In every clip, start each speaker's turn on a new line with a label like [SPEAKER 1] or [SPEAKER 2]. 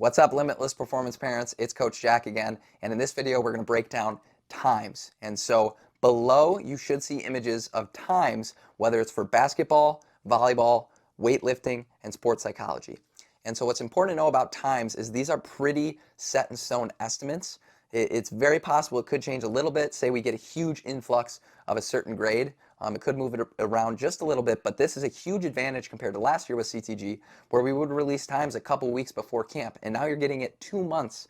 [SPEAKER 1] What's up, Limitless Performance parents? It's Coach Jack again, and in this video we're going to break down times. And so below you should see images of times, whether it's for basketball, volleyball, weightlifting, and sports psychology. And so what's important to know about times is these are pretty set in stone estimates. It's very possible it could change a little bit. Say we get a huge influx of a certain grade. It could move it around just a little bit, but this is a huge advantage compared to last year with CTG, where we would release times a couple weeks before camp, and now you're getting it 2 months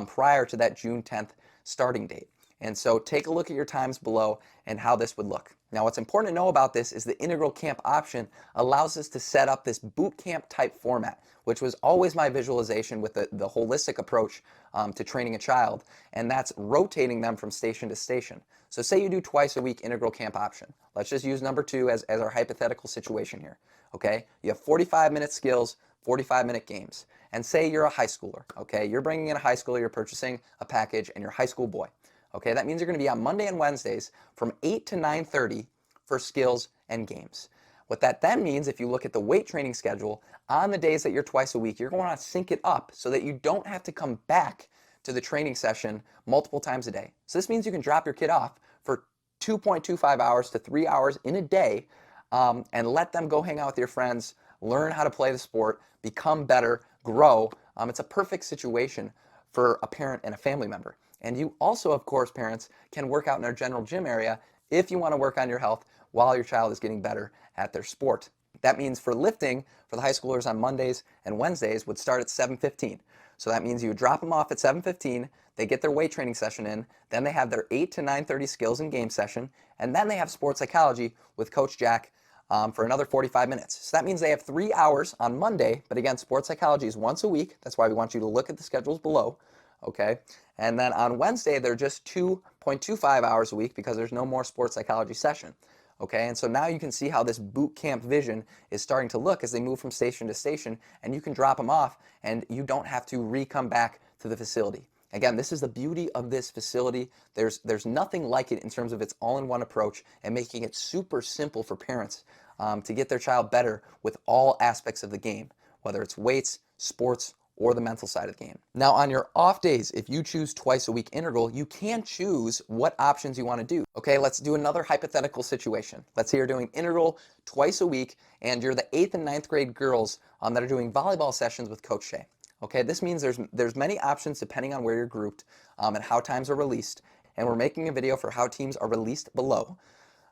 [SPEAKER 1] prior to that June 10th starting date. And so take a look at your times below and how this would look. Now what's important to know about this is the integral camp option allows us to set up this boot camp type format, which was always my visualization with the holistic approach to training a child, and that's rotating them from station to station. So say you do twice a week integral camp option. Let's just use number 2 as our hypothetical situation here. Okay, you have 45-minute skills, 45-minute games. And say you're a high schooler, okay? You're bringing in a high schooler, you're purchasing a package, and you're a high school boy. Okay, that means you're going to be on Monday and Wednesdays from 8 to 9:30 for skills and games. What that then means, if you look at the weight training schedule, on the days that you're twice a week, you're going to want to sync it up so that you don't have to come back to the training session multiple times a day. So this means you can drop your kid off for 2.25 hours to 3 hours in a day and let them go hang out with your friends, learn how to play the sport, become better, grow. It's a perfect situation for a parent and a family member. And you also, of course, parents, can work out in our general gym area if you want to work on your health while your child is getting better at their sport. That means for lifting, for the high schoolers on Mondays and Wednesdays would start at 7:15. So that means you drop them off at 7:15, they get their weight training session in, then they have their 8 to 9:30 skills and game session, and then they have sports psychology with Coach Jack for another 45 minutes. So that means they have 3 hours on Monday, but again, sports psychology is once a week. That's why we want you to look at the schedules below. Okay, and then on Wednesday they're just 2.25 hours a week because there's no more sports psychology session. Okay, and so now you can see how this boot camp vision is starting to look as they move from station to station, and you can drop them off and you don't have to come back to the facility. Again, this is the beauty of this facility. There's nothing like it in terms of its all-in-one approach and making it super simple for parents to get their child better with all aspects of the game, whether it's weights, sports, or the mental side of the game. Now on your off days, if you choose twice a week integral, you can choose what options you want to do. Okay, let's do another hypothetical situation. Let's say you're doing integral twice a week and you're the 8th and 9th grade girls that are doing volleyball sessions with Coach Shea. Okay, this means there's many options depending on where you're grouped and how times are released. And we're making a video for how teams are released below.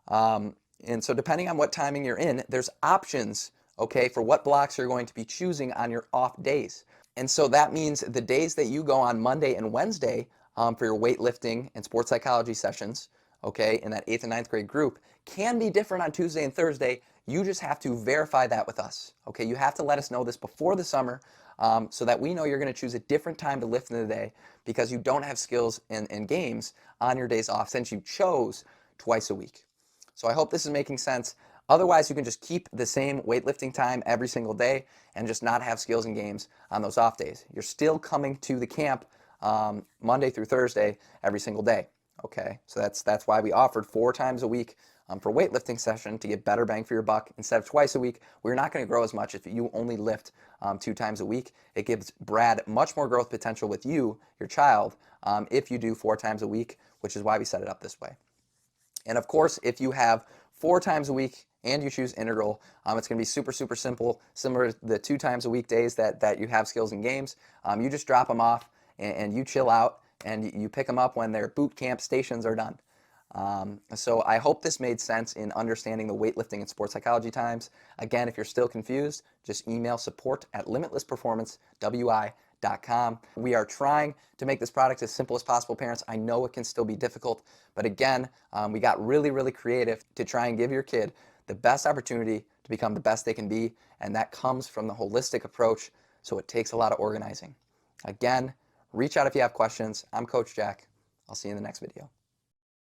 [SPEAKER 1] And so depending on what timing you're in, there's options, okay, for what blocks you're going to be choosing on your off days. And so that means the days that you go on Monday and Wednesday for your weightlifting and sports psychology sessions, okay, in that 8th and 9th grade group, can be different on Tuesday and Thursday. You just have to verify that with us, okay? You have to let us know this before the summer so that we know you're going to choose a different time to lift in the day because you don't have skills and games on your days off since you chose twice a week. So I hope this is making sense. Otherwise, you can just keep the same weightlifting time every single day and just not have skills and games on those off days. You're still coming to the camp Monday through Thursday every single day. Okay, so that's why we offered 4 times a week for weightlifting session to get better bang for your buck instead of twice a week. We're not going to grow as much if you only lift 2 times a week. It gives Brad much more growth potential with you, your child, if you do 4 times a week, which is why we set it up this way. And of course, if you have 4 times a week and you choose integral, it's going to be super, super simple, similar to the 2 times a week days that you have skills and games. You just drop them off and you chill out and you pick them up when their boot camp stations are done. So I hope this made sense in understanding the weightlifting and sports psychology times. Again, if you're still confused, just email support@limitlessperformancewi.com. We are trying to make this product as simple as possible, parents. I know it can still be difficult, but again, we got really, really creative to try and give your kid the best opportunity to become the best they can be, and that comes from the holistic approach, so it takes a lot of organizing. Again, reach out if you have questions. I'm Coach Jack. I'll see you in the next video.